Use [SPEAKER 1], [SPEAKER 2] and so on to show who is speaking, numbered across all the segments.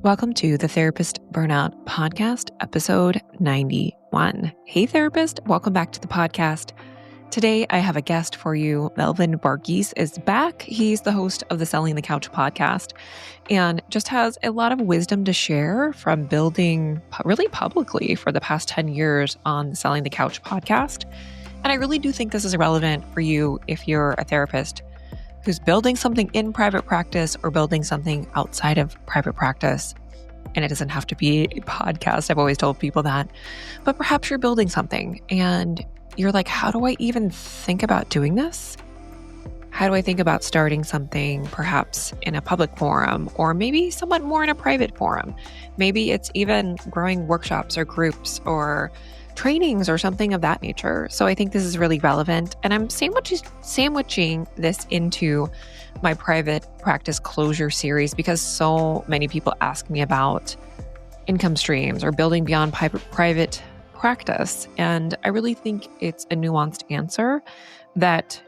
[SPEAKER 1] Welcome to the Therapist Burnout Podcast, episode 91. Hey, therapist, welcome back to the podcast. Today, I have a guest for you. Melvin is back. He's the host of the Selling the Couch podcast and just has a lot of wisdom to share from building really publicly for the past 10 years on the Selling the Couch podcast. And I really do think this is relevant for you if you're a therapist who's building something in private practice or building something outside of private practice. And it doesn't have to be a podcast. I've always told people that. But perhaps you're building something and you're like, how do I even think about doing this? How do I think about starting something perhaps in a public forum or maybe somewhat more in a private forum? Maybe it's even growing workshops or groups or trainings or something of that nature. So I think this is really relevant. And I'm sandwiching this into my private practice closure series because so many people ask me about income streams or building beyond private practice. And I really think it's a nuanced answer that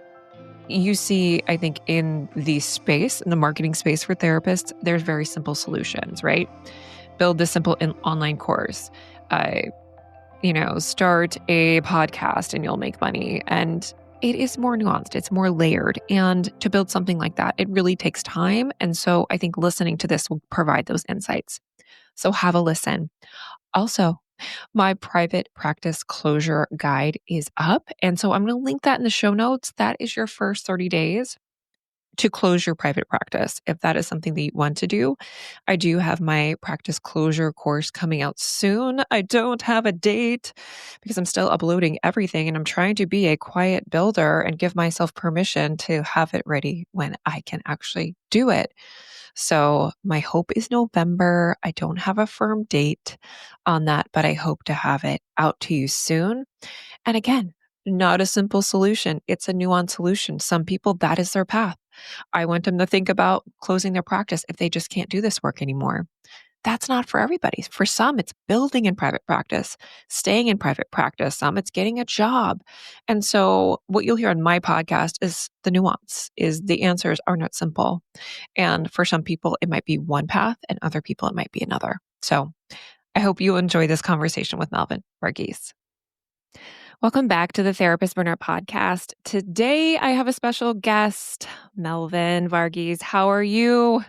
[SPEAKER 1] you see, I think, in the space, in the marketing space for therapists, there's very simple solutions, right? Build this simple online course. Start a podcast and you'll make money. And it is more nuanced. It's more layered. And to build something like that, it really takes time. And so I think listening to this will provide those insights. So have a listen. Also, my private practice closure guide is up. And so I'm going to link that in the show notes. That is your first 30 days to close your private practice. If that is something that you want to do, I do have my practice closure course coming out soon. I don't have a date because I'm still uploading everything and I'm trying to be a quiet builder and give myself permission to have it ready when I can actually do it. So my hope is November. I don't have a firm date on that, but I hope to have it out to you soon. And again, not a simple solution. It's a nuanced solution. Some people, that is their path. I want them to think about closing their practice if they just can't do this work anymore. That's not for everybody. For some, it's building in private practice, staying in private practice. Some, it's getting a job. And so what you'll hear on my podcast is the nuance, is the answers are not simple. And for some people, it might be one path, and other people, it might be another. So I hope you enjoy this conversation with Melvin Varghese. Welcome back to the Therapist Burnout Podcast. Today, I have a special guest, Melvin Varghese. How are you?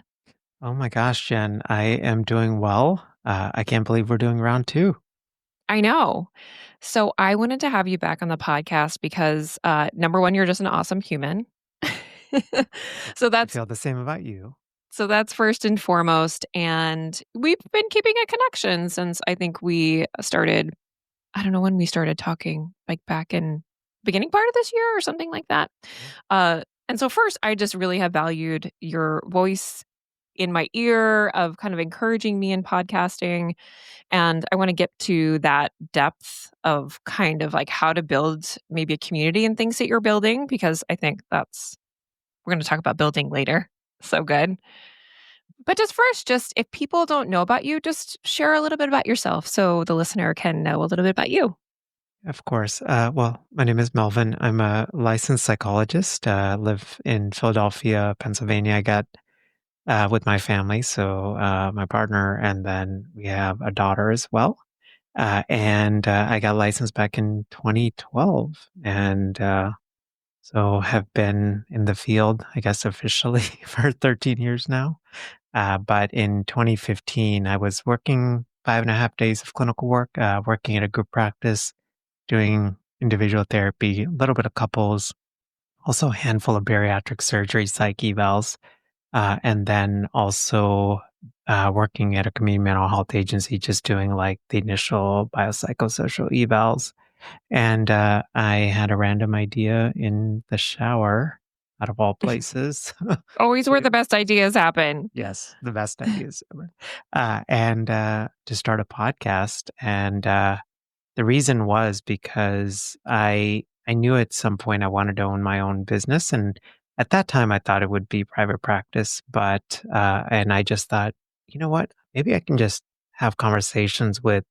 [SPEAKER 2] Oh my gosh, Jen, I am doing well. I can't believe we're doing round 2.
[SPEAKER 1] I know. So I wanted to have you back on the podcast because, number one, you're just an awesome human. So
[SPEAKER 2] I
[SPEAKER 1] that's
[SPEAKER 2] feel the same about you.
[SPEAKER 1] first and foremost. And we've been keeping a connection since I think we started. I don't know when we started talking, like back in beginning part of this year or something like that. And so first, I just really have valued your voice in my ear of kind of encouraging me in podcasting. And I want to get to that depth of kind of like how to build maybe a community and things that you're building, because I think we're going to talk about building later. So good. But just first, just if people don't know about you, just share a little bit about yourself so the listener can know a little bit about you.
[SPEAKER 2] Of course. Well, my name is Melvin. I'm a licensed psychologist. Live in Philadelphia, Pennsylvania. I got with my family, so my partner, and then we have a daughter as well. And I got licensed back in 2012, and so have been in the field, I guess, officially for 13 years now. But in 2015, I was working 5.5 days of clinical work, working at a group practice, doing individual therapy, a little bit of couples, also a handful of bariatric surgery, psych evals, and then also working at a community mental health agency, just doing like the initial biopsychosocial evals. And I had a random idea in the shower, out of all places.
[SPEAKER 1] Always where the best ideas happen.
[SPEAKER 2] Yes, the best ideas ever. And to start a podcast. And the reason was because I knew at some point I wanted to own my own business. And at that time, I thought it would be private practice. But, and I just thought, you know what? Maybe I can just have conversations with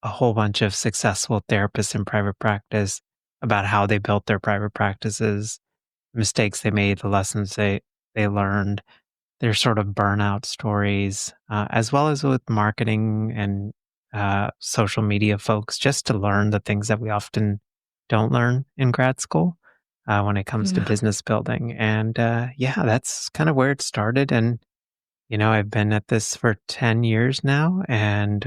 [SPEAKER 2] a whole bunch of successful therapists in private practice about how they built their private practices, mistakes they made, the lessons they learned, their sort of burnout stories, as well as with marketing and social media folks, just to learn the things that we often don't learn in grad school when it comes to
[SPEAKER 1] Yeah.
[SPEAKER 2] business building. And yeah, that's kind of where it started. And I've been at this for 10 years now and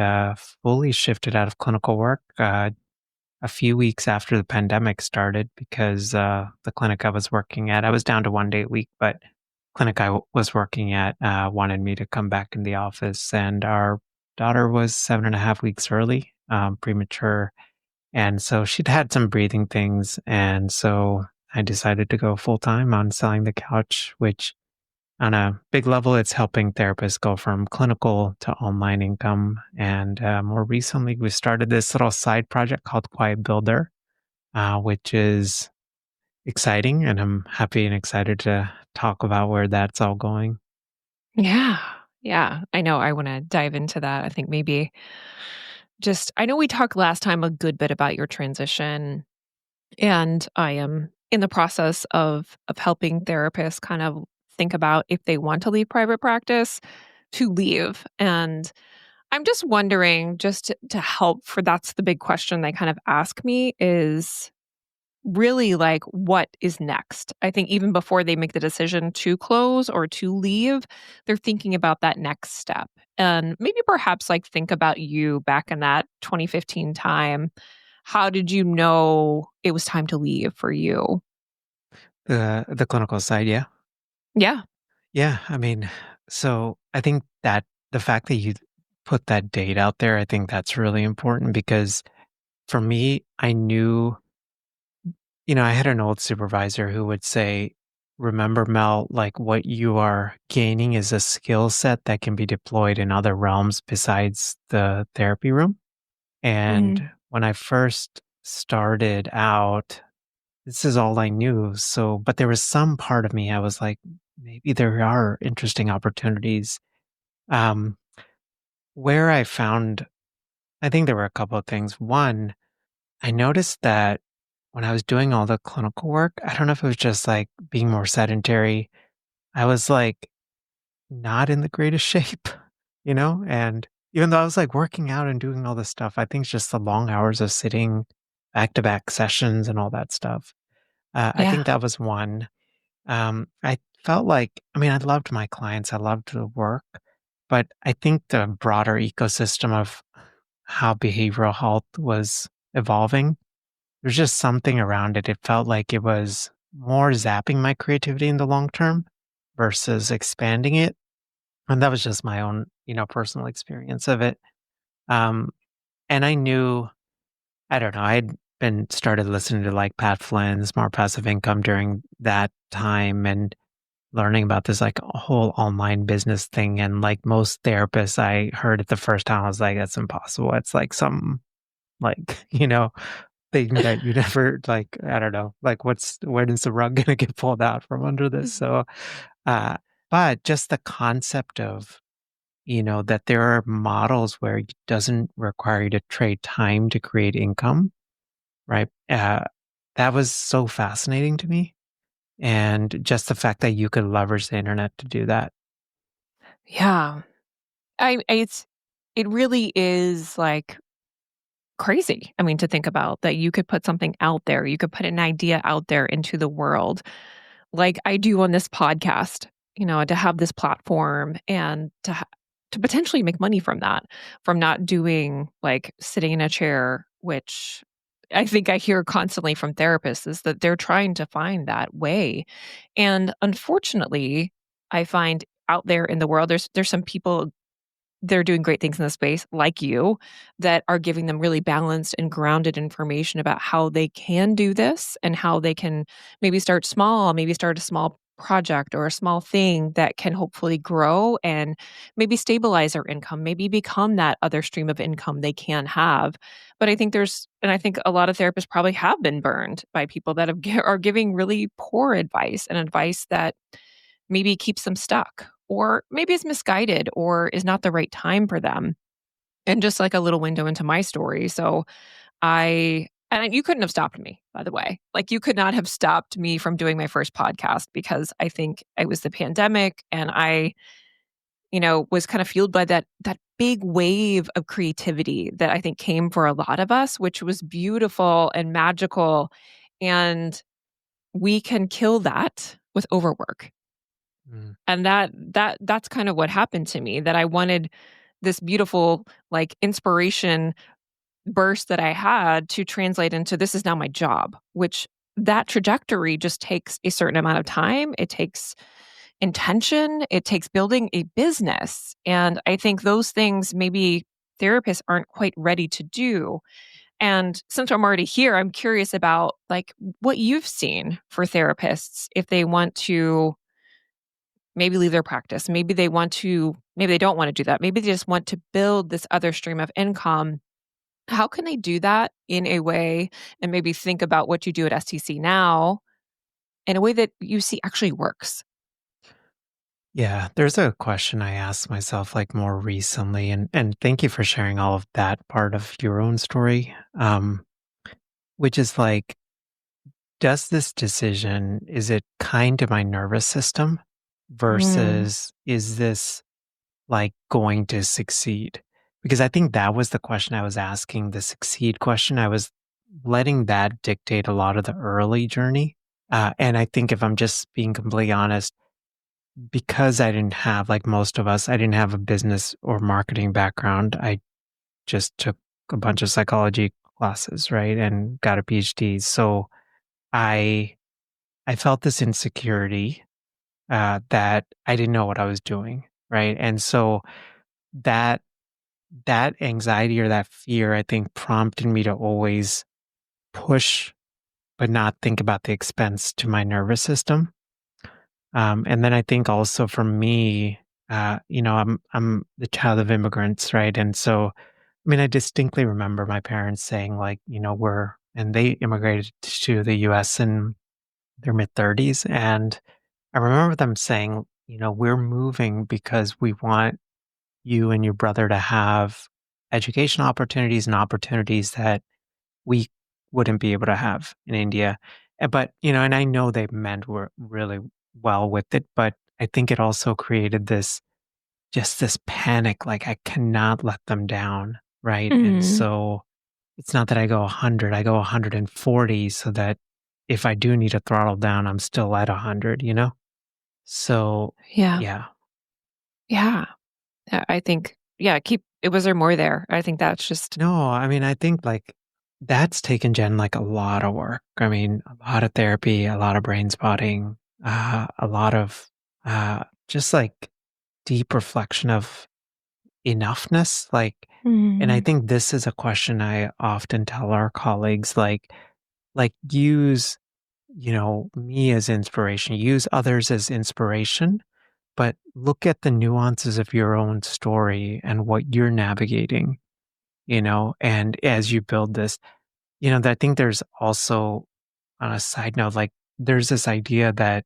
[SPEAKER 2] fully shifted out of clinical work a few weeks after the pandemic started because the clinic I was working at, I was down to 1 day a week, but clinic was working at wanted me to come back in the office. And our daughter was 7.5 weeks early, premature. And so she'd had some breathing things. And so I decided to go full time on selling the couch, which on a big level, it's helping therapists go from clinical to online income. And more recently, we started this little side project called Quiet Builder, which is exciting. And I'm happy and excited to talk about where that's all going.
[SPEAKER 1] Yeah. Yeah. I know I want to dive into that. I think maybe just, I know we talked last time a good bit about your transition, and I am in the process of helping therapists kind of think about if they want to leave private practice to leave. And I'm just wondering, just to help for that's the big question they kind of ask me is really like what is next. I think even before they make the decision to close or to leave, they're thinking about that next step. And maybe perhaps like think about you back in that 2015 time. How did you know it was time to leave for you?
[SPEAKER 2] The clinical side, yeah.
[SPEAKER 1] Yeah.
[SPEAKER 2] Yeah. I mean, so I think that the fact that you put that date out there, I think that's really important because for me, I knew I had an old supervisor who would say, remember, Mel, like what you are gaining is a skill set that can be deployed in other realms besides the therapy room.
[SPEAKER 1] Mhm.
[SPEAKER 2] And when I first started out, this is all I knew. So, but there was some part of me, I was like, maybe there are interesting opportunities. Um, where I found, I think there were a couple of things. One, I noticed that when I was doing all the clinical work, I don't know if it was just like being more sedentary. I was like not in the greatest shape, and even though I was like working out and doing all this stuff, I think it's just the long hours of sitting back to back sessions and all that stuff. I
[SPEAKER 1] Yeah.
[SPEAKER 2] think that was one. I felt like, I mean, I loved my clients, I loved the work, but I think the broader ecosystem of how behavioral health was evolving, there's just something around it. It felt like it was more zapping my creativity in the long term versus expanding it. And that was just my own, personal experience of it. Um, and I knew, I don't know, I'd been started listening to like Pat Flynn, Smart Passive Income during that time and learning about this like whole online business thing. And like most therapists, I heard it the first time, I was like, that's impossible. It's like some like, thing that you never like, I don't know, like when is the rug gonna get pulled out from under this? So uh but just the concept of, that there are models where it doesn't require you to trade time to create income, right? That was so fascinating to me. And just the fact that you could leverage the internet to do that.
[SPEAKER 1] Yeah. It really is like crazy. I mean, to think about that you could put something out there, you could put an idea out there into the world like I do on this podcast, to have this platform and to potentially make money from that, from not doing like sitting in a chair, which I think I hear constantly from therapists is that they're trying to find that way. And unfortunately, I find out there in the world there's some people they're doing great things in the space like you that are giving them really balanced and grounded information about how they can do this and how they can maybe start small, maybe start a small project or a small thing that can hopefully grow and maybe stabilize their income, maybe become that other stream of income they can have. But I think a lot of therapists probably have been burned by people that are giving really poor advice and advice that maybe keeps them stuck or maybe is misguided or is not the right time for them. And just like a little window into my story. So I And you couldn't have stopped me, by the way. Like, you could not have stopped me from doing my first podcast because I think it was the pandemic and I, was kind of fueled by that big wave of creativity that I think came for a lot of us, which was beautiful and magical. And we can kill that with overwork.
[SPEAKER 2] Mm.
[SPEAKER 1] And that's kind of what happened to me, that I wanted this beautiful, like, inspiration burst that I had to translate into, this is now my job, which that trajectory just takes a certain amount of time. It takes intention, it takes building a business. And I think those things maybe therapists aren't quite ready to do. And since I'm already here, I'm curious about, like, what you've seen for therapists if they want to maybe leave their practice. Maybe they don't want to do that. Maybe they just want to build this other stream of income. How can they do that in a way, and maybe think about what you do at STC now in a way that you see actually works?
[SPEAKER 2] Yeah, there's a question I asked myself like more recently, and thank you for sharing all of that part of your own story. Which is like, does this decision, is it kind to my nervous system
[SPEAKER 1] Mm,
[SPEAKER 2] versus is this like going to succeed? Because I think that was the question I was asking, the succeed question. I was letting that dictate a lot of the early journey. And I think if I'm just being completely honest, because I didn't have, like most of us, I didn't have a business or marketing background. I just took a bunch of psychology classes, right? And got a PhD. So I I felt this insecurity, that I didn't know what I was doing, right? And so that that anxiety or that fear, I think, prompted me to always push, but not think about the expense to my nervous system. And then I think also for me, I'm the child of immigrants, right? And so, I mean, I distinctly remember my parents saying, like, and they immigrated to the U.S. in their mid 30s, and I remember them saying, "We're moving because we want you and your brother to have education opportunities and opportunities that we wouldn't be able to have in India." But, and I know they meant were really well with it, but I think it also created this panic, like I cannot let them down, right? And
[SPEAKER 1] mm,
[SPEAKER 2] so it's not that I go 100, I go 140 so that if I do need to throttle down, I'm still at 100, you know? So,
[SPEAKER 1] yeah,
[SPEAKER 2] yeah.
[SPEAKER 1] yeah. I think, yeah, keep it. Was there more there? I think that's just,
[SPEAKER 2] No, I mean, I think, like, that's taken Jen, like, a lot of work. I mean, a lot of therapy, a lot of brain spotting, a lot of, just, like, deep reflection of enoughness, and I
[SPEAKER 1] mm,
[SPEAKER 2] think this is a question I often tell our colleagues, use, me as inspiration, use others as inspiration, but look at the nuances of your own story and what you're navigating, and as you build this, I think there's also, on a side note, like, there's this idea that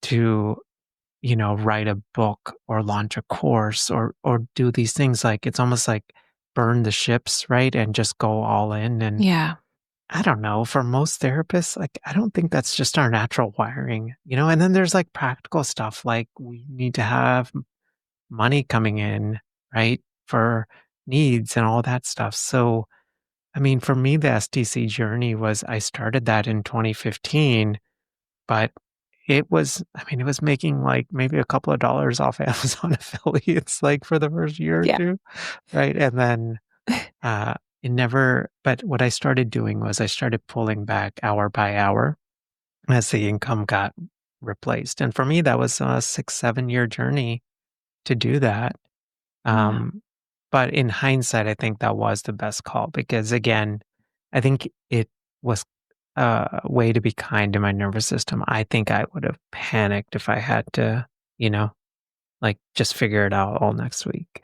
[SPEAKER 2] to, write a book or launch a course or do these things, like, it's almost like burn the ships, right? And just go all in. And
[SPEAKER 1] yeah,
[SPEAKER 2] I don't know, for most therapists, like, I don't think that's just our natural wiring, and then there's like practical stuff, like we need to have money coming in, right? For needs and all that stuff. So, I mean, for me, the STC journey was, I started that in 2015, but it was making like maybe a couple of dollars off Amazon affiliates, like for the first year or
[SPEAKER 1] yeah,
[SPEAKER 2] two, right? And then uh, it never, but what I started doing was I started pulling back hour by hour as the income got replaced. And for me, that was a 6, 7 year journey to do that.
[SPEAKER 1] yeah.
[SPEAKER 2] Um, but in hindsight, I think that was the best call because, again, I think it was a way to be kind to my nervous system. I think I would have panicked if I had to, you know, like, just figure it out all next week.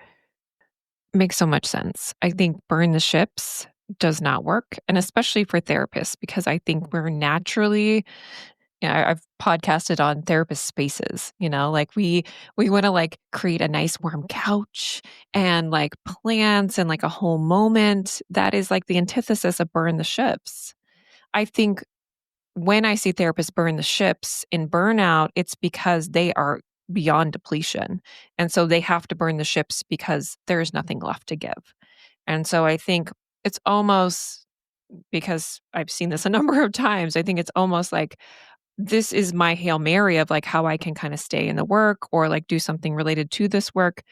[SPEAKER 1] Makes so much sense. I think burn the ships does not work, and especially for therapists, because I think we're naturally I've podcasted on therapist spaces, like we want to like create a nice warm couch and like plants and like a whole moment. That is like the antithesis of burn the ships. I think when I see therapists burn the ships in burnout, it's because they are beyond depletion. And so they have to burn the ships because there's nothing left to give. And so I think it's almost because I've seen this a number of times, I think it's almost like this is my Hail Mary of like how I can kind of stay in the work or like do something related to this work.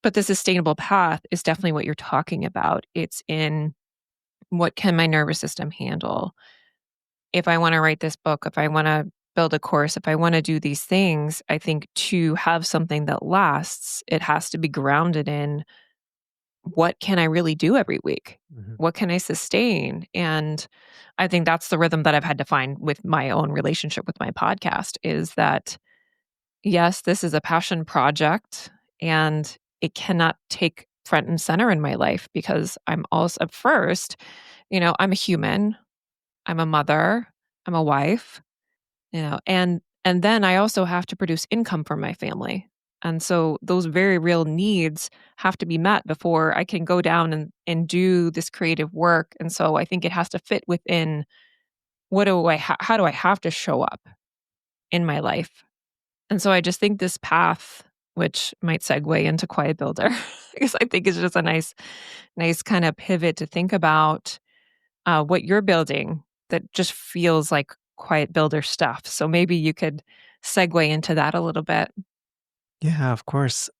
[SPEAKER 1] But the sustainable path is definitely what you're talking about. It's in what can my nervous system handle? If I want to write this book, if I want to build a course, if I want to do these things, I think to have something that lasts, it has to be grounded in what can I really do every week?
[SPEAKER 2] Mhm.
[SPEAKER 1] What can I sustain? And I think that's the rhythm that I've had to find with my own relationship with my podcast is that, yes, this is a passion project and it cannot take front and center in my life because I'm also, at first, I'm a human, I'm a mother, I'm a wife, and then I also have to produce income for my family. And so those very real needs have to be met before I can go down and do this creative work. And so I think it has to fit within how do I have to show up in my life? And so I just think this path, which might segue into quiet builder, because I think it's just a nice kind of pivot to think about what you're building that just feels like quiet builder stuff. So maybe you could segue into that a little bit.
[SPEAKER 2] Yeah, of course.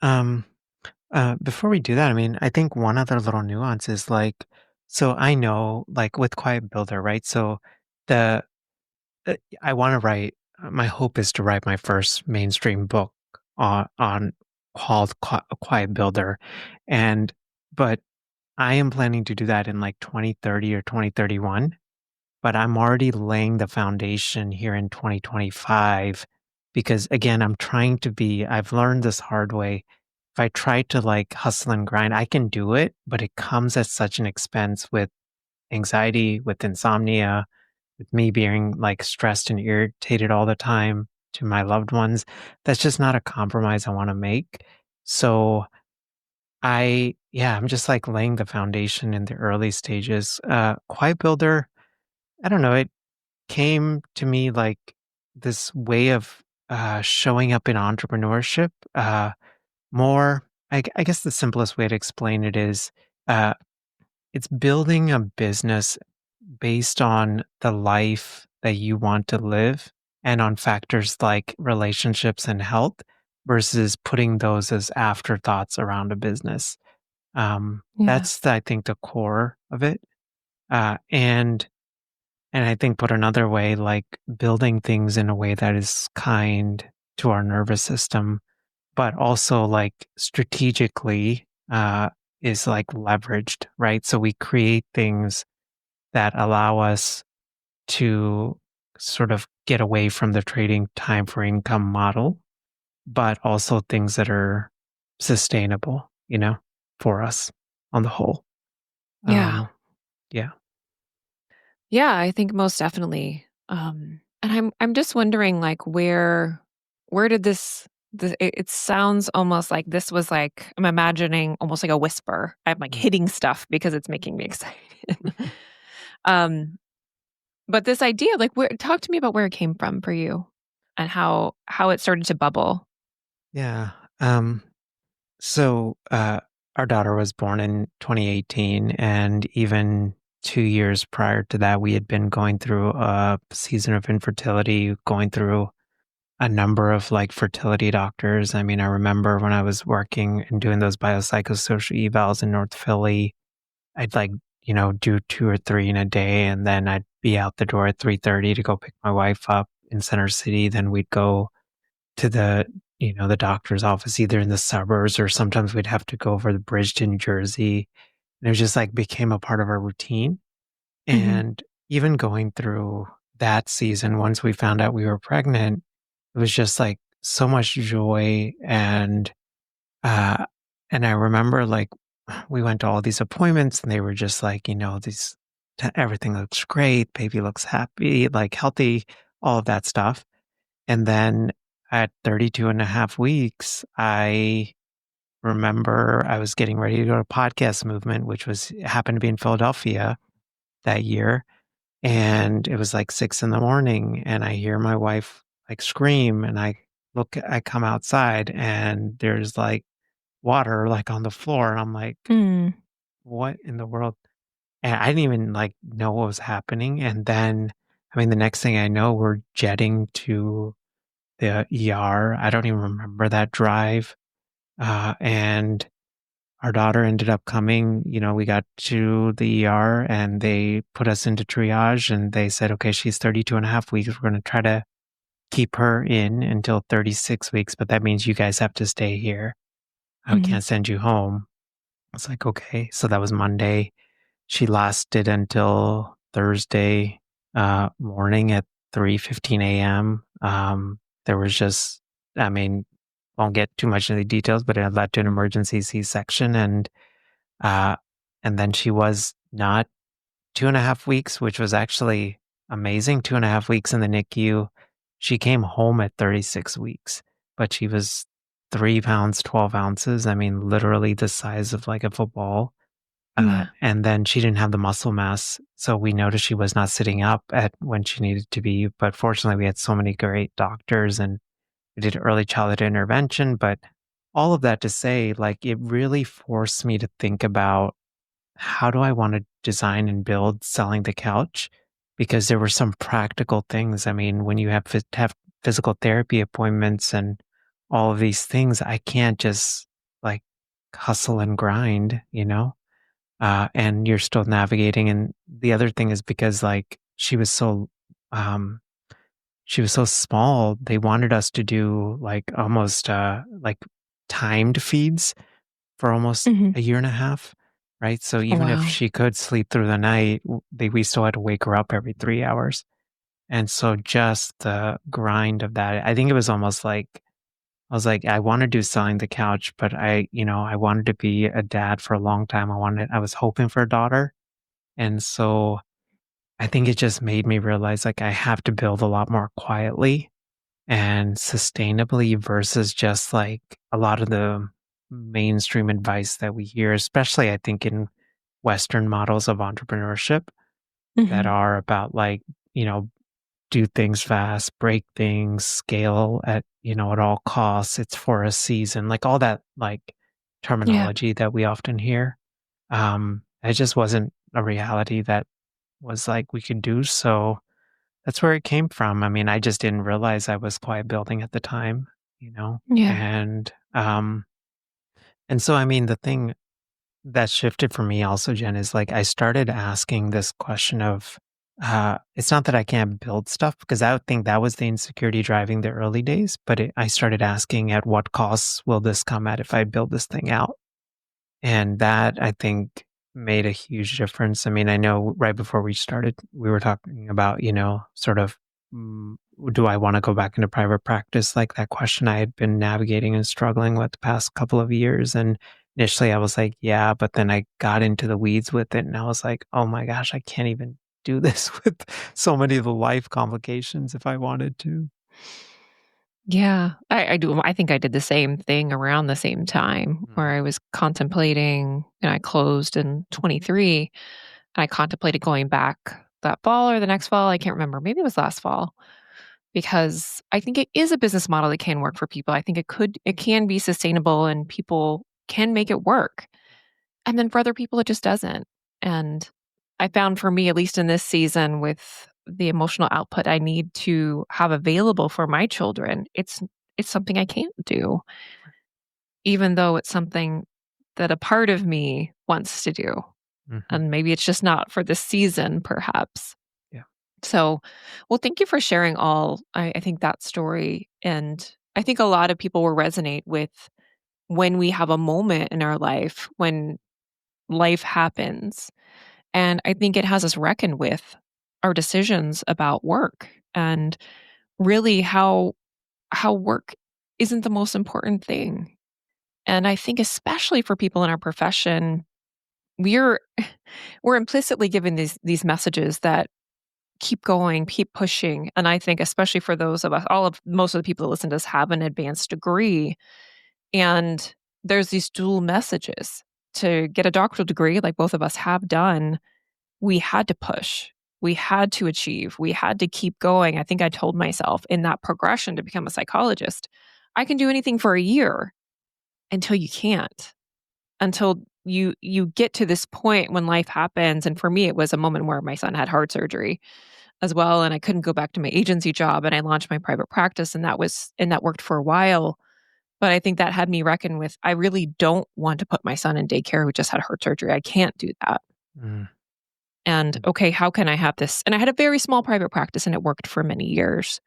[SPEAKER 2] Before we do that, I mean, I think one other little nuance is like, so I know, like with Quiet Builder, right? So the I want to write. My hope is to write my first mainstream book on called Quiet Builder, and but I am planning to do that in like 2030 or 2031. But I'm already laying the foundation here in 2025 because again, I've learned this hard way. If I try to like hustle and grind, I can do it, but it comes at such an expense with anxiety, with insomnia, with me being like stressed and irritated all the time to my loved ones. That's just not a compromise I want to make. So I'm just like laying the foundation in the early stages. Quiet Builder, I don't know. It came to me like this way of showing up in entrepreneurship. I guess the simplest way to explain it is uh, it's building a business based on the life that you want to live and on factors like relationships and health versus putting those as afterthoughts around a business.
[SPEAKER 1] Yeah.
[SPEAKER 2] That's, I think, the core of it. Uh, and And I think put another way, like building things in a way that is kind to our nervous system, but also like strategically is like leveraged, right? So we create things that allow us to sort of get away from the trading time for income model, but also things that are sustainable, for us on the whole.
[SPEAKER 1] Yeah.
[SPEAKER 2] Um, yeah.
[SPEAKER 1] Yeah, I think most definitely. And I'm just wondering like where did it sounds almost like this was like I'm imagining almost like a whisper. I'm like
[SPEAKER 2] Mm.
[SPEAKER 1] hitting stuff because it's making me excited. um but this idea like where talk to me about where it came from for you and how it started to bubble.
[SPEAKER 2] Yeah. Um, So, our daughter was born in 2018, and even 2 years prior to that, we had been going through a season of infertility, going through a number of, like, fertility doctors. I mean, I remember when I was working and doing those biopsychosocial evals in North Philly, I'd, like, do 2 or 3 in a day, and then I'd be out the door at 3:30 to go pick my wife up in Center City, then we'd go to the doctor's office either in the suburbs or sometimes we'd have to go over the bridge to New Jersey. And it was just like became a part of our routine.
[SPEAKER 1] Mhm.
[SPEAKER 2] And even going through that season, once we found out we were pregnant, it was just like so much joy uh and I remember like we went to all these appointments and they were just like, everything looks great, baby looks happy, like healthy, all of that stuff. And then at 32 and a half weeks, I remember I was getting ready to go to podcast movement, which was happened to be in Philadelphia that year. And it was like 6 in the morning, and I hear my wife like scream, and I come outside, and there's like water like on the floor, and I'm like,
[SPEAKER 1] Mm.
[SPEAKER 2] what in the world? And I didn't even like know what was happening. And then, I mean, the next thing I know, we're jetting to the ER. I don't even remember that drive. And our daughter ended up coming. We got to the ER and they put us into triage and they said, okay, she's 32 and a half weeks. We're going to try to keep her in until 36 weeks, but that means you guys have to stay here. I
[SPEAKER 1] Mhm.
[SPEAKER 2] can't send you home. I was like, okay. So that was Monday. She lasted until Thursday morning at 3:15 a.m. There was just, I mean, won't get too much into the details, but it led to an emergency C-section, uh, and then she was not 2.5 weeks, which was actually amazing. 2.5 weeks in the NICU. She came home at 36 weeks, but she was 3 pounds, 12 ounces. I mean, literally the size of like a football.
[SPEAKER 1] Yeah.
[SPEAKER 2] And then she didn't have the muscle mass, so we noticed she was not sitting up at when she needed to be. But fortunately, we had so many great doctors, and we did early childhood intervention. But all of that to say, like, it really forced me to think about how do I want to design and build selling the couch? Because there were some practical things. I mean, when you have physical therapy appointments and all of these things, I can't just like hustle and grind. And you're still navigating. And the other thing is because like um, she was so small, they wanted us to do like almost like timed feeds for almost
[SPEAKER 1] Mhm.
[SPEAKER 2] a year and a half, right? So
[SPEAKER 1] Oh,
[SPEAKER 2] even if
[SPEAKER 1] wow.
[SPEAKER 2] she could sleep through the night, we still had to wake her up every 3 hours. And so just the grind of that, I think it was almost like I was like, I want to do selling the couch, but I wanted to be a dad for a long time. I was hoping for a daughter. And so I think it just made me realize like I have to build a lot more quietly and sustainably versus just like a lot of the mainstream advice that we hear, especially I think in Western models of entrepreneurship that
[SPEAKER 1] Mhm.
[SPEAKER 2] are about like, you know, do things fast, break things, scale at all costs. It's for a season, like all that like
[SPEAKER 1] Yeah.
[SPEAKER 2] terminology that we often hear. It just wasn't a reality that was like we could do. So that's where it came from. I mean, I just didn't realize I was quiet building at the time, you know?
[SPEAKER 1] Yeah.
[SPEAKER 2] And so I mean the thing that shifted for me also, Jen, is like I started asking this question of it's not that I can't build stuff because I would think that was the insecurity driving the early days, but I started asking at what costs will this come at if I build this thing out? And that I think made a huge difference. I mean, I know right before we started, we were talking about, sort of, mm, do I want to go back into private practice? Like that question I had been navigating and struggling with the past couple of years. And initially I was like, yeah, but then I got into the weeds with it and I was like, oh my gosh, I can't even do this with so many of the life complications if I wanted to.
[SPEAKER 1] Yeah. I do. I think I did the same thing around the same time where
[SPEAKER 2] Mhm.
[SPEAKER 1] I was contemplating, and I closed in 23, and I contemplated going back that fall or the next fall. I can't remember. Maybe it was last fall because I think it is a business model that can work for people. I think it can be sustainable and people can make it work. And then for other people, it just doesn't. And I found for me, at least in this season, with the emotional output I need to have available for my children, it's something I can't do, even though it's something that a part of me wants to do.
[SPEAKER 2] Mhm.
[SPEAKER 1] And maybe it's just not for this season, perhaps.
[SPEAKER 2] Yeah.
[SPEAKER 1] So, well, thank you for sharing all. I think that story. And I think a lot of people will resonate with when we have a moment in our life when life happens. And I think it has us reckon with our decisions about work and really how work isn't the most important thing. And I think especially for people in our profession, we're we're implicitly given these messages that keep going, keep pushing. And I think, especially for those of us, most of the people that listen to us have an advanced degree. And there's these dual messages. To get a doctoral degree, like both of us have done, we had to push. We had to achieve. We had to keep going. I think I told myself in that progression to become a psychologist, I can do anything for a year until you can't, until you get to this point when life happens. And for me, it was a moment where my son had heart surgery as well, and I couldn't go back to my agency job, and I launched my private practice, and that worked for a while. But I think that had me reckon with, I really don't want to put my son in daycare who just had heart surgery. I can't do that.
[SPEAKER 2] Mm.
[SPEAKER 1] And okay, how can I have this? And I had a very small private practice and it worked for many years.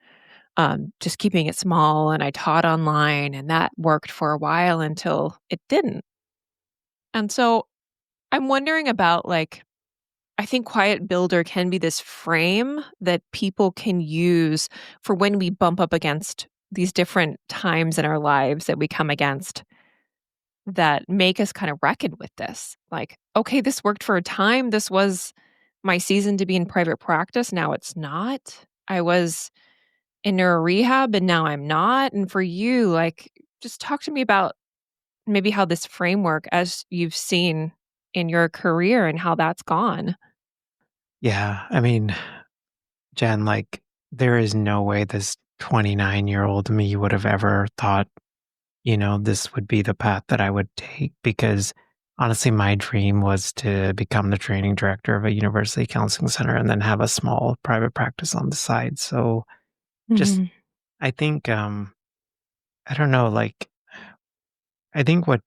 [SPEAKER 1] Just keeping it small, and I taught online, and that worked for a while until it didn't. And so I'm wondering about, like, I think Quiet Builder can be this frame that people can use for when we bump up against these different times in our lives that we come against that make us kind of reckon with this. Like, okay, this worked for a time. This was my season to be in private practice. Now it's not. I was in neuro rehab and now I'm not. And for you, like, just talk to me about maybe how this framework, as you've seen in your career, and how that's gone.
[SPEAKER 2] Yeah, I mean, Jen, like, there is no way this 29-year-old me would have ever thought, this would be the path that I would take because honestly, my dream was to become the training director of a university counseling center and then have a small private practice on the side. So just,
[SPEAKER 1] Mhm.
[SPEAKER 2] I think, I don't know, like, I think what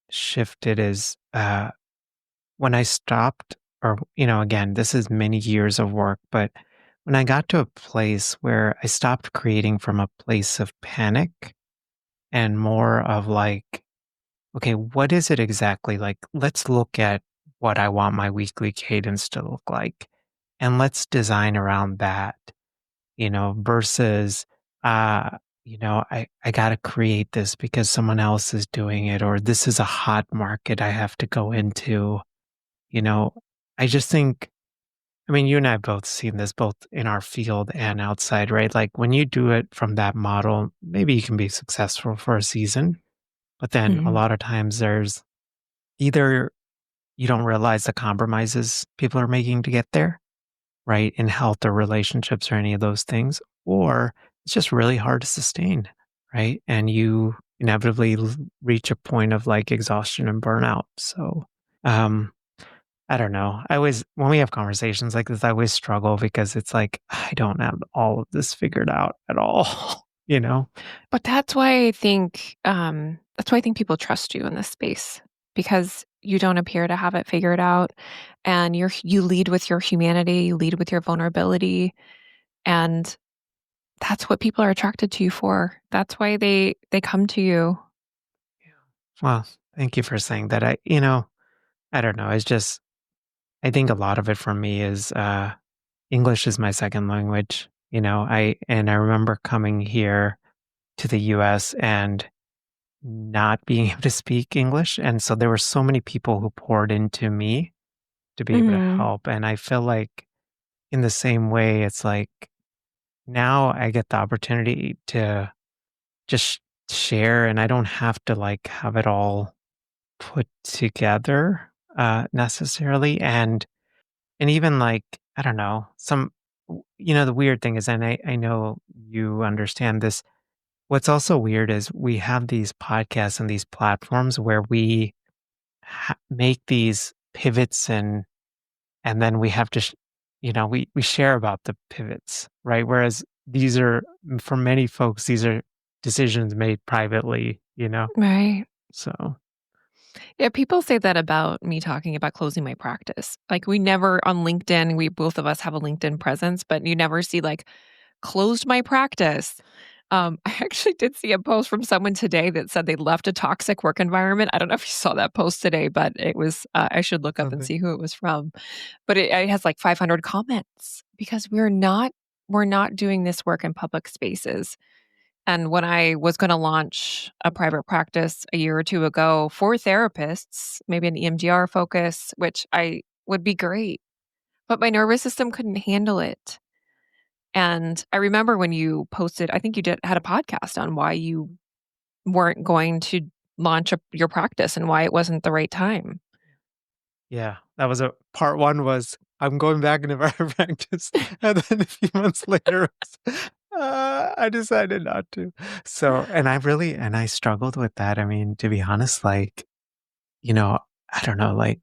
[SPEAKER 2] shifted is when I stopped, or, again, this is many years of work, but when I got to a place where I stopped creating from a place of panic and more of like, okay, what is it exactly? Like, let's look at what I want my weekly cadence to look like and let's design around that, versus, uh, I got to create this because someone else is doing it, or this is a hot market I have to go into. You know, I just think, I mean, you and I have both seen this both in our field and outside, right? Like when you do it from that model, maybe you can be successful for a season, but then a
[SPEAKER 1] Mhm.
[SPEAKER 2] lot of times there's either you don't realize the compromises people are making to get there, right? In health or relationships or any of those things, or it's just really hard to sustain, right? And you inevitably reach a point of like exhaustion and burnout. So, um, I don't know. I always, when we have conversations like this, I always struggle because it's like, I don't have all of this figured out at all, you know?
[SPEAKER 1] But that's why I think people trust you in this space, because you don't appear to have it figured out, and you lead with your humanity, you lead with your vulnerability, and that's what people are attracted to you for. That's why they come to you.
[SPEAKER 2] Well, thank you for saying that. I don't know. It's just, I think a lot of it for me is, English is my second language. I remember coming here to the US and not being able to speak English. And so there were so many people who poured into me to be able to
[SPEAKER 1] Mhm.
[SPEAKER 2] help. And I feel like in the same way, it's like now I get the opportunity to just share and I don't have to like have it all put together necessarily. And even like, I don't know, the weird thing is, and I know you understand this. What's also weird is we have these podcasts and these platforms where we make these pivots and then we have to, we share about the pivots, right? Whereas these are, for many folks, these are decisions made privately.
[SPEAKER 1] Right.
[SPEAKER 2] So,
[SPEAKER 1] Yeah, people say that about me talking about closing my practice. Like, we never on LinkedIn, we both of us have a LinkedIn presence, but you never see like closed my practice. I actually did see a post from someone today that said they left a toxic work environment. I don't know if you saw that post today, but it was, I should look up and
[SPEAKER 2] something.
[SPEAKER 1] see who it was from. But it has like 500 comments because we're not doing this work in public spaces. And when I was going to launch a private practice a year or two ago for therapists, maybe an EMDR focus, which I would be great, but my nervous system couldn't handle it. And I remember when you posted, I think you had a podcast on why you weren't going to launch your practice and why it wasn't the right time.
[SPEAKER 2] Yeah, that was a part 1 was, "I'm going back into private practice," and then a few months later, I decided not to. So and I struggled with that, I mean, to be honest, like, you know, I don't know, like,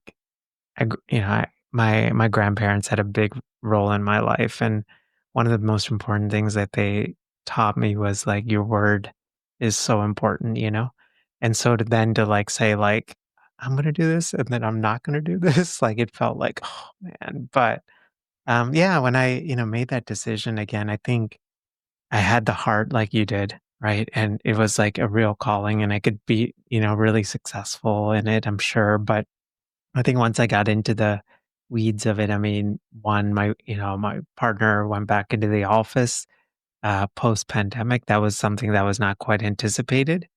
[SPEAKER 2] my grandparents had a big role in my life, and one of the most important things that they taught me was, like, your word is so important, you know? And so to, like, say, like, "I'm gonna do this," and then I'm not gonna do this, like, it felt like, "Oh, man." But, yeah, when I, made that decision again, I think I had the heart like you did, right? And it was, like, a real calling, and I could be, really successful in it, I'm sure, but I think once I got into the weeds of it, I mean, one, my partner went back into the office, post-pandemic. That was something that was not quite anticipated,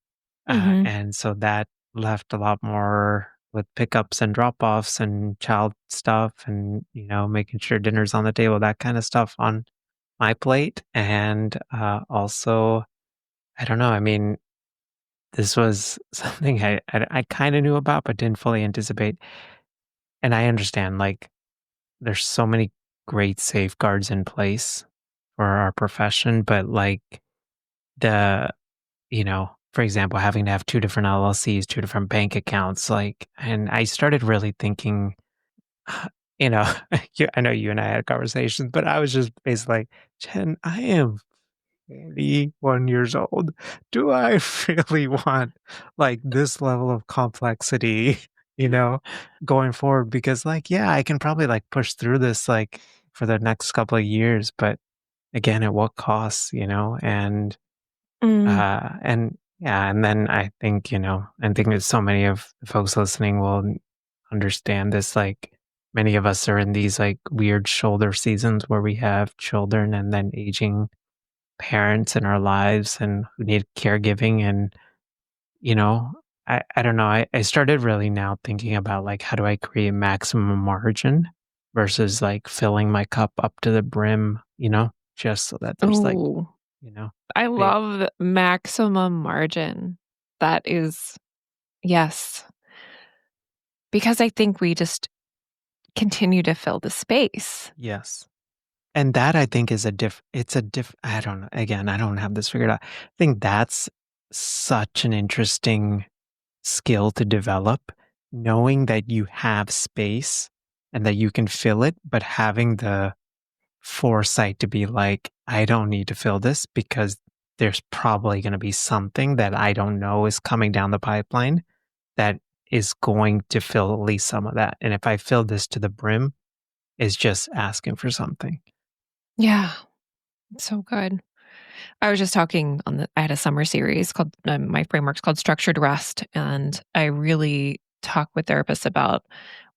[SPEAKER 1] Mhm.
[SPEAKER 2] and so that left a lot more with pickups and drop-offs and child stuff and, making sure dinner's on the table, that kinda stuff on my plate, and, also, I don't know, I mean, this was something I kinda knew about but didn't fully anticipate, and I understand, like, there's so many great safeguards in place for our profession, but like the, for example, having to have 2 different LLCs, 2 different bank accounts, like, and I started really thinking, you know, I know you and I had conversations, but I was just basically like, Jen, I am 81 years old. Do I really want like this level of complexity, you know, going forward? Because like, yeah, I can probably like push through this like for the next couple of years, but again, at what costs,
[SPEAKER 1] Mm.
[SPEAKER 2] and yeah, and then I think that so many of the folks listening will understand this. Like, many of us are in these like weird shoulder seasons where we have children and then aging parents in our lives and who need caregiving and, you know, I don't know, I started really now thinking about, like, how do I create maximum margin versus, like, filling my cup up to the brim, just so that there's, like,
[SPEAKER 1] Oh,
[SPEAKER 2] you know,
[SPEAKER 1] I
[SPEAKER 2] the
[SPEAKER 1] love the maximum margin. That is yes, because I think we just continue to fill the space.
[SPEAKER 2] yes. And that I think is I don't know, again, I don't have this figured out. I think that's such an interesting skill to develop, knowing that you have space and that you can fill it, but having the foresight to be like, I don't need to fill this because there's probably going to be something that I don't know is coming down the pipeline that is going to fill at least some of that. And if I fill this to the brim, is just asking for something.
[SPEAKER 1] Yeah, so good. I was just talking I had a summer series called, my framework's called Structured Rest, and I really talk with therapists about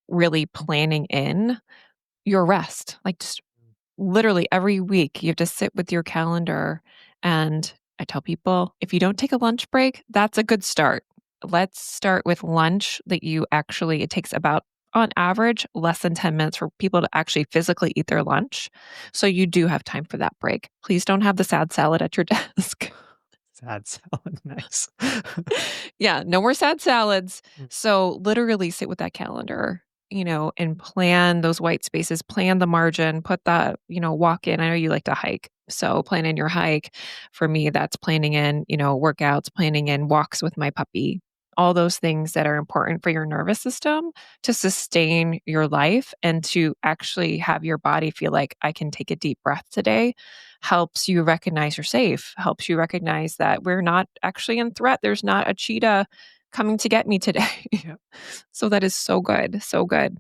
[SPEAKER 1] really planning in your rest, like, just literally every week, you have to sit with your calendar, and I tell people, if you don't take a lunch break, that's a good start. Let's start with lunch that you actually it takes about, on average, less than 10 minutes for people to actually physically eat their lunch, so you do have time for that break. Please don't have the sad salad at your desk.
[SPEAKER 2] Sad salad, nice.
[SPEAKER 1] Yeah, no more sad salads.
[SPEAKER 2] Mm.
[SPEAKER 1] So literally sit with that calendar, and plan those white spaces, plan the margin, put that, walk in. I know you like to hike. So plan in your hike. For me, that's planning in, workouts, planning in walks with my puppy. All those things that are important for your nervous system to sustain your life and to actually have your body feel like I can take a deep breath today helps you recognize you're safe, helps you recognize that we're not actually in threat. There's not a cheetah coming to get me today.
[SPEAKER 2] Yeah.
[SPEAKER 1] So that is so good, so good.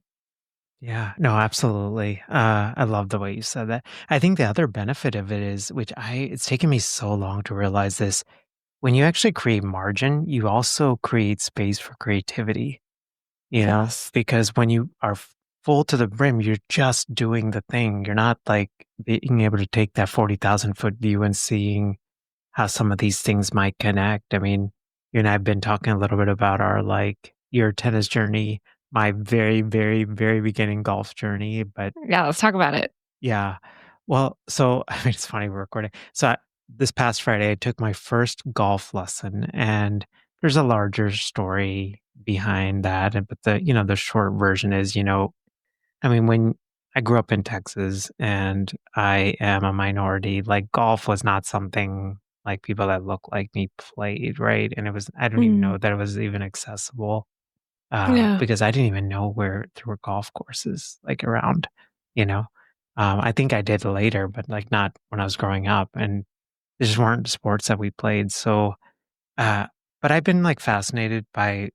[SPEAKER 2] Yeah, no, absolutely. I love the way you said that. I think the other benefit of it is, it's taken me so long to realize this. When you actually create margin, you also create space for creativity,
[SPEAKER 1] Yes.
[SPEAKER 2] because when you are full to the brim, you're just doing the thing. You're not like being able to take that 40,000 foot view and seeing how some of these things might connect. I mean, you and I have been talking a little bit about our like your tennis journey, my very, very, very beginning golf journey, but
[SPEAKER 1] Yeah, let's talk about it.
[SPEAKER 2] yeah. Well, so I mean, it's funny we're recording. This past Friday, I took my first golf lesson, and there's a larger story behind that. But the short version is, I mean, when I grew up in Texas and I am a minority, like golf was not something like people that look like me played, right? And I don't even
[SPEAKER 1] Mm,
[SPEAKER 2] know that it was even accessible
[SPEAKER 1] yeah.
[SPEAKER 2] because I didn't even know where there were golf courses like around, you know. I think I did later, but like not when I was growing up, and there just weren't sports that we played. Uh, but I've been like fascinated by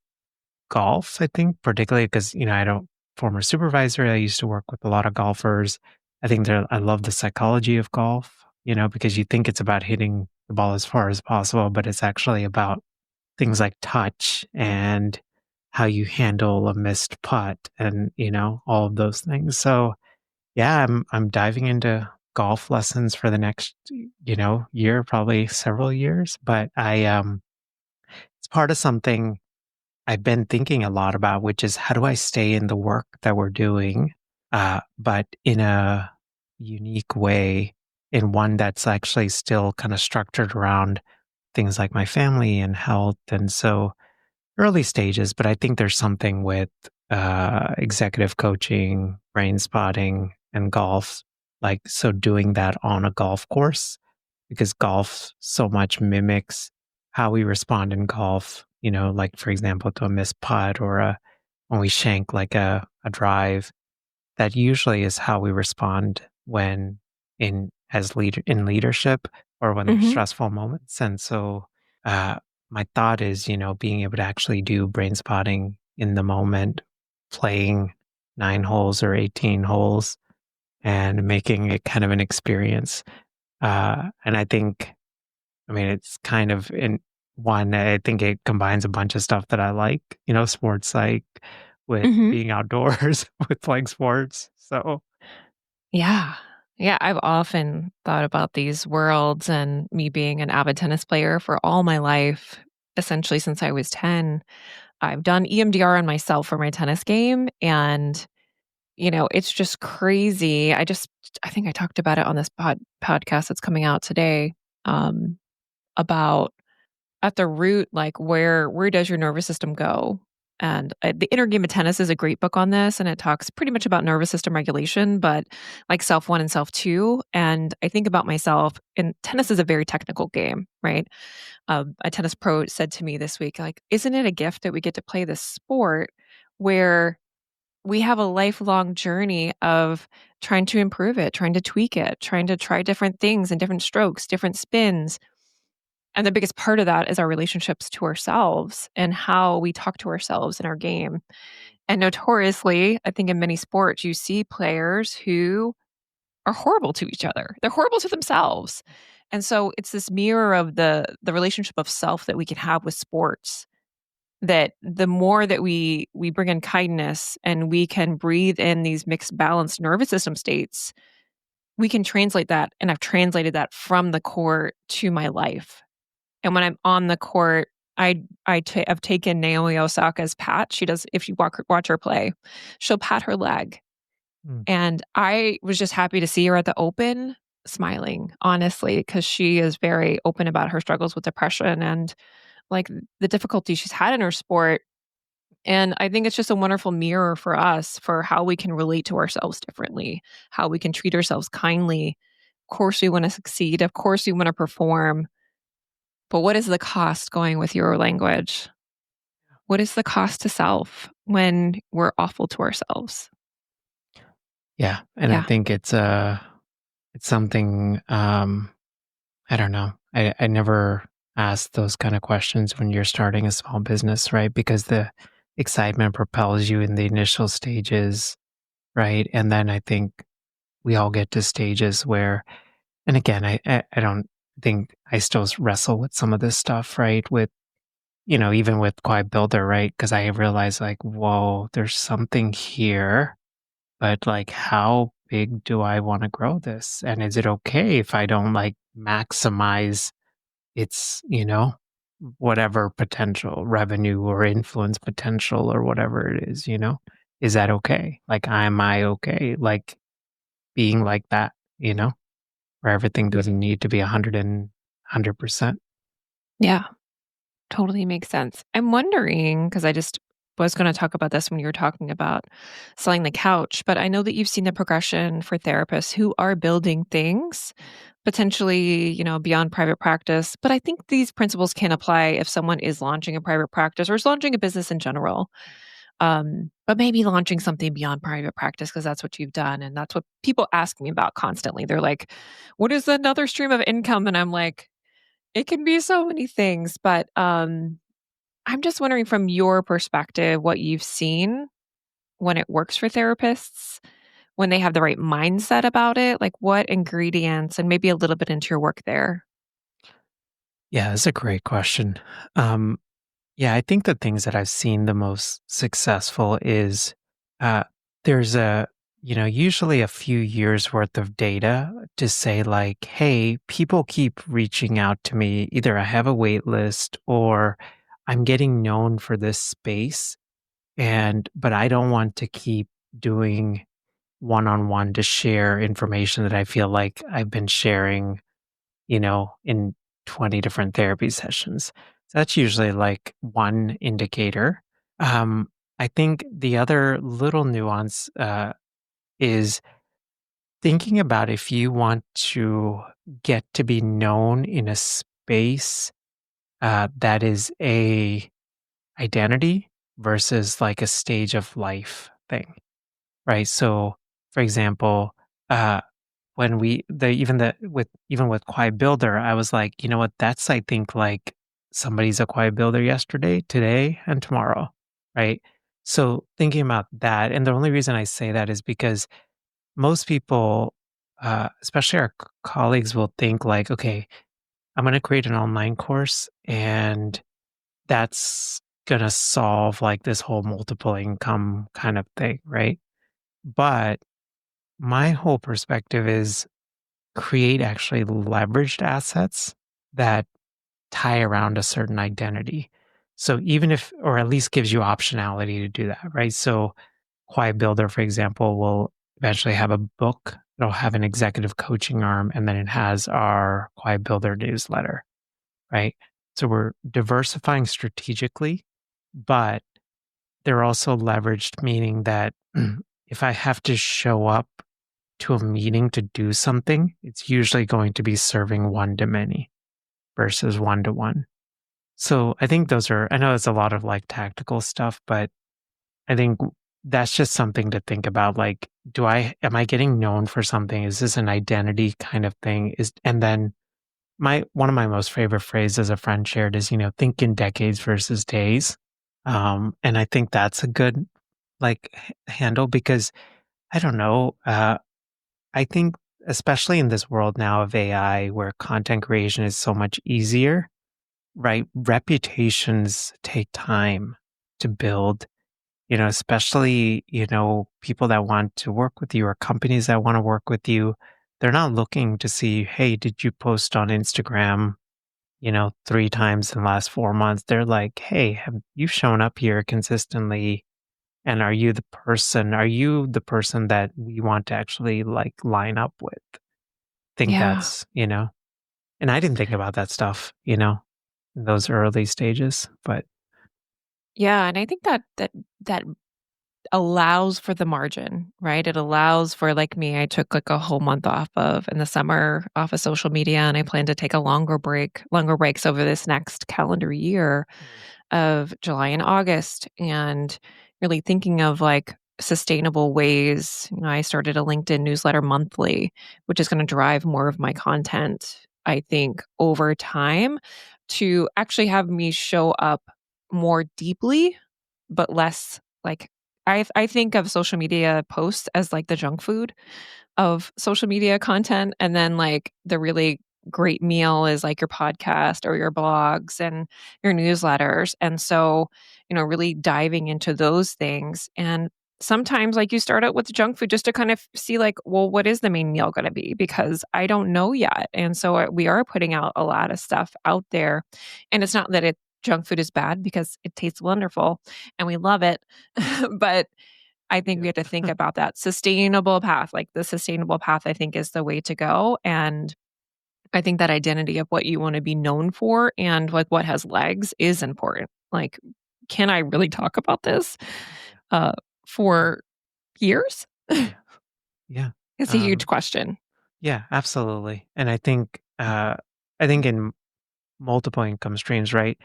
[SPEAKER 2] golf. I think particularly because I don't former supervisor. I used to work with a lot of golfers. I love the psychology of golf. Because you think it's about hitting the ball as far as possible, but it's actually about things like touch and how you handle a missed putt and, all of those things. So, yeah, I'm diving into golf lessons for the next, year, probably several years, but it's part of something I've been thinking a lot about, which is how do I stay in the work that we're doing, but in a unique way, in one that's actually still kind of structured around things like my family and health. And so early stages, but I think there's something with executive coaching, brain spotting, and golf. Like, so doing that on a golf course, because golf so much mimics how we respond in golf, like, for example, to a missed putt or when we shank like a drive, that usually is how we respond when in leadership or when there's
[SPEAKER 1] Hmm.
[SPEAKER 2] stressful moments. And so uh, my thought is, being able to actually do brain spotting in the moment, playing 9 holes or 18 holes and making it kind of an experience. And I mean, it's kind of in one, I think it combines a bunch of stuff that I like, sports psych with
[SPEAKER 1] Hmm.
[SPEAKER 2] being outdoors, with playing sports. So,
[SPEAKER 1] Yeah. Yeah, I've often thought about these worlds and me being an avid tennis player for all my life, essentially since I was 10. I've done EMDR on myself for my tennis game, and, it's just crazy. I think I talked about it on this podcast that's coming out today, um, about at the root, like, where does your nervous system go? And, The Inner Game of Tennis is a great book on this, and it talks pretty much about nervous system regulation, but, like, self 1 and self 2, and I think about myself and tennis is a very technical game, right? A tennis pro said to me this week, like, "Isn't it a gift that we get to play this sport where we have a lifelong journey of trying to improve it, trying to tweak it, trying to try different things and different strokes, different spins, and the biggest part of that is our relationships to ourselves and how we talk to ourselves in our game. And notoriously, I think in many sports, you see players who are horrible to each other. They're horrible to themselves. And so it's this mirror of the relationship of self that we can have with sports, that the more that we bring in kindness and we can breathe in these mixed balanced nervous system states, we can translate that. And I've translated that from the court to my life. And when I'm on the court, I've taken Naomi Osaka's pat. She does if you watch her play, she'll pat her leg.
[SPEAKER 2] mm,
[SPEAKER 1] And I was just happy to see her at the Open smiling, honestly, because she is very open about her struggles with depression and, like, the difficulty she's had in her sport. And I think it's just a wonderful mirror for us for how we can relate to ourselves differently, how we can treat ourselves kindly. Of course, we wanna succeed. Of course, we wanna perform. But what is the cost going with your language? What is the cost to self when we're awful to ourselves?
[SPEAKER 2] yeah. And I
[SPEAKER 1] Yeah.
[SPEAKER 2] think it's something, I don't know. I never ask those kind of questions when you're starting a small business, right? Because the excitement propels you in the initial stages, right? And then I think we all get to stages where, and again, I don't think I still wrestle with some of this stuff, right? With, even with Quiet Builder, right? Because I realize like, whoa, there's something here, but like, how big do I want to grow this? And is it okay if I don't like maximize its, whatever potential revenue or influence potential or whatever it is, you know? Is that okay? Like, am I okay? Like being like that, you know, where everything doesn't need to be 100%.
[SPEAKER 1] Yeah. Totally makes sense. I'm wondering, because I just was going to talk about this when you were talking about selling the couch, but I know that you've seen the progression for therapists who are building things potentially, beyond private practice. But I think these principles can apply if someone is launching a private practice or is launching a business in general. But maybe launching something beyond private practice because that's what you've done. And that's what people ask me about constantly. They're like, what is another stream of income? And I'm like, it can be so many things, but I'm just wondering from your perspective what you've seen when it works for therapists, when they have the right mindset about it, like what ingredients and maybe a little bit into your work there.
[SPEAKER 2] Yeah, that's a great question. Um, yeah, I think the things that I've seen the most successful is uh, there's usually a few years worth of data to say, like, hey, people keep reaching out to me. Either I have a wait list or I'm getting known for this space. But I don't want to keep doing one on one to share information that I feel like I've been sharing, in 20 different therapy sessions. So that's usually like one indicator. Um, I think the other little nuance is thinking about if you want to get to be known in a space that is a identity versus like a stage of life thing, right? So, for example, uh, when we the even the with Quiet Builder, I was like, you know what? That's I think like somebody's a Quiet Builder yesterday, today, and tomorrow, right? So thinking about that, and the only reason I say that is because most people, especially our colleagues, will think like, okay, I'm going to create an online course, and that's going to solve like this whole multiple income kind of thing, right? But my whole perspective is create actually leveraged assets that tie around a certain identity. So even if, or at least gives you optionality to do that, right? So Quiet Builder, for example, will eventually have a book. It'll have an executive coaching arm, and then it has our Quiet Builder newsletter, right? So we're diversifying strategically, but they're also leveraged, meaning that if I have to show up to a meeting to do something, it's usually going to be serving one to many versus one to one. So I think those are, I know it's a lot of like tactical stuff, but I think that's just something to think about. Like, am I getting known for something? Is this an identity kind of thing? And then one of my most favorite phrases a friend shared is, think in decades versus days. And I think that's a good like handle because I don't know. I think, especially in this world now of AI where content creation is so much easier, right? Reputations take time to build, especially, people that want to work with you or companies that want to work with you. They're not looking to see, hey, did you post on Instagram, three times in the last 4 months? They're like, hey, have you shown up here consistently? And are you the person that we want to actually like line up with? Think
[SPEAKER 1] Yeah.
[SPEAKER 2] and I didn't think about that stuff, in those early stages, but
[SPEAKER 1] Yeah. And I think that allows for the margin, right? It allows for like me, I took like a whole month off of in the summer off of social media and I plan to take a longer breaks over this next calendar year
[SPEAKER 2] Mm.
[SPEAKER 1] of July and August and really thinking of like sustainable ways. I started a LinkedIn newsletter monthly, which is going to drive more of my content, I think, over time to actually have me show up more deeply, but less like I think of social media posts as like the junk food of social media content. And then like the really great meal is like your podcast or your blogs and your newsletters. And so, really diving into those things. And sometimes like you start out with junk food just to kind of see like, well, what is the main meal going to be? Because I don't know yet. And so we are putting out a lot of stuff out there. And it's not that junk food is bad because it tastes wonderful and we love it. But I think we
[SPEAKER 2] Yep.
[SPEAKER 1] have to think about that sustainable path. Like the sustainable path, I think is the way to go. And I think that identity of what you want to be known for and like what has legs is important. Like, can I really talk about this
[SPEAKER 2] Yeah.
[SPEAKER 1] uh, for years?
[SPEAKER 2] Yeah. Yeah.
[SPEAKER 1] It's a huge
[SPEAKER 2] Um,
[SPEAKER 1] question.
[SPEAKER 2] yeah, absolutely. And I think in multiple income streams, right?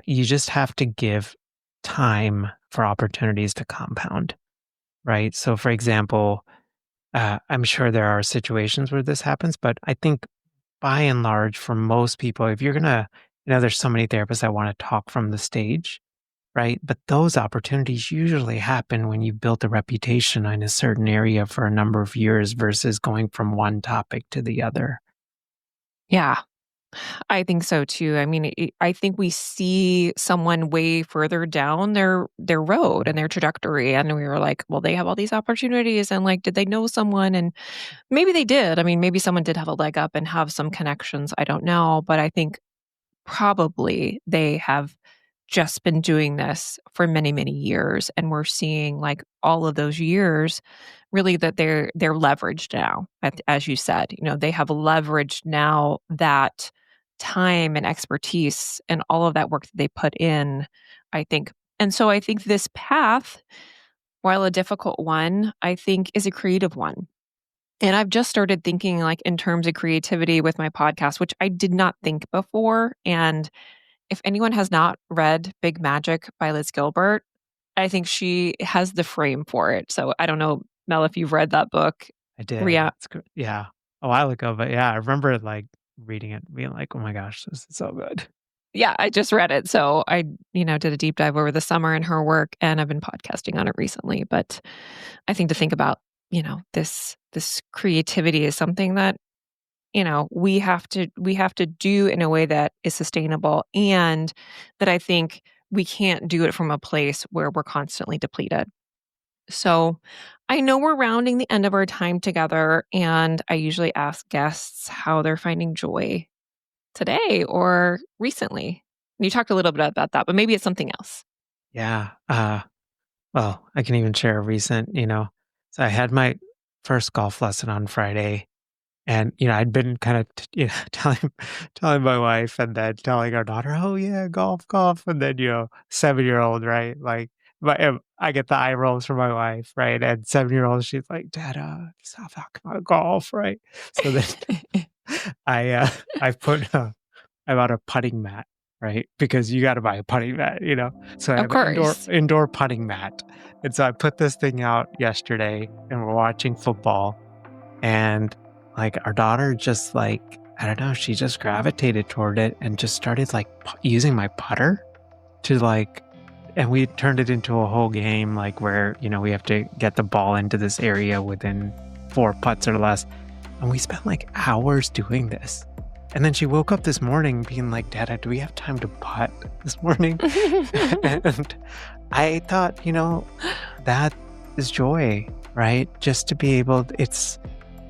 [SPEAKER 2] You just have to give time for opportunities to compound, right? So, for example, I'm sure there are situations where this happens, but I think by and large, for most people, if you're gonna, there's so many therapists that want to talk from the stage, right? But those opportunities usually happen when you've built a reputation in a certain area for a number of years versus going from one topic to the other.
[SPEAKER 1] Yeah, I think so too. I mean, I think we see someone way further down their road and their trajectory, and we were like, well, they have all these opportunities, and like, did they know someone? And maybe they did. I mean, maybe someone did have a leg up and have some connections. I don't know, but I think probably they have just been doing this for many, many years, and we're seeing, like, all of those years really that they're leveraged now, as you said, they have leveraged now that time and expertise and all of that work that they put in, I think. And so I think this path, while a difficult one, I think is a creative one. And I've just started thinking, like, in terms of creativity with my podcast, which I did not think before, and if anyone has not read Big Magic by Liz Gilbert, I think she has the frame for it. So I don't know, Mel, if you've read that book.
[SPEAKER 2] I did.
[SPEAKER 1] Ria,
[SPEAKER 2] It's good. Yeah, a while ago, but yeah, I remember like reading it, being like, "Oh my gosh, this is so good."
[SPEAKER 1] yeah, I just read it. So I, did a deep dive over the summer in her work and I've been podcasting on it recently. But I think to think about, this creativity is something that, we have to do in a way that is sustainable and that I think we can't do it from a place where we're constantly depleted. So I know we're rounding the end of our time together, and I usually ask guests how they're finding joy today or recently. And you talked a little bit about that, but maybe it's something else.
[SPEAKER 2] Yeah. Well, I can even share a recent, so I had my first golf lesson on Friday. And, I'd been kind of, telling my wife and then telling our daughter, "Oh, yeah, golf, golf." And then, 7-year-old, right? Like, I get the eye rolls from my wife, right? And 7-year-old, she's like, "Dad, stop talking about golf," right? So then I, uh, I put, I bought a putting mat, right? Because you gotta buy a putting mat, So I
[SPEAKER 1] Of
[SPEAKER 2] have an
[SPEAKER 1] course.
[SPEAKER 2] indoor putting mat. And so I put this thing out yesterday and we're watching football and, like, our daughter just, like, I don't know, she just gravitated toward it and just started, like, using my putter to, like and we turned it into a whole game, like, where, we have to get the ball into this area within 4 putts or less, and we spent, like, hours doing this. And then she woke up this morning being like, "Dad, do we have time to putt this morning?" And I thought, that is joy, right? Just to be able it's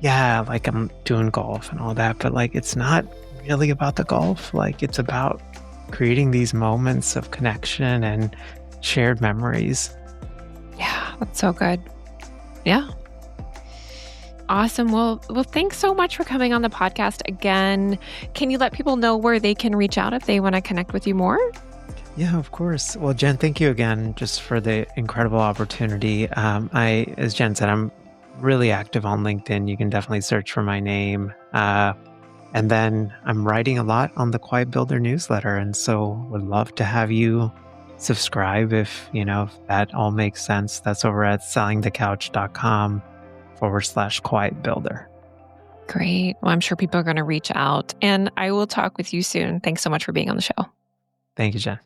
[SPEAKER 2] yeah, like, I'm doing golf and all that, but, like, it's not really about the golf, like, it's about creating these moments of connection and shared memories.
[SPEAKER 1] Yeah, that's so good. Yeah. Awesome. Well, thanks so much for coming on the podcast again. Can you let people know where they can reach out if they want to connect with you more?
[SPEAKER 2] Yeah, of course. Well, Jen, thank you again just for the incredible opportunity. As Jen said, I'm really active on LinkedIn. You can definitely search for my name. And then I'm writing a lot on the Quiet Builder newsletter. And so would love to have you subscribe if that all makes sense. That's over at sellingthecouch.com/quiet builder.
[SPEAKER 1] Great. Well, I'm sure people are going to reach out and I will talk with you soon. Thanks so much for being on the show.
[SPEAKER 2] Thank you, Jen.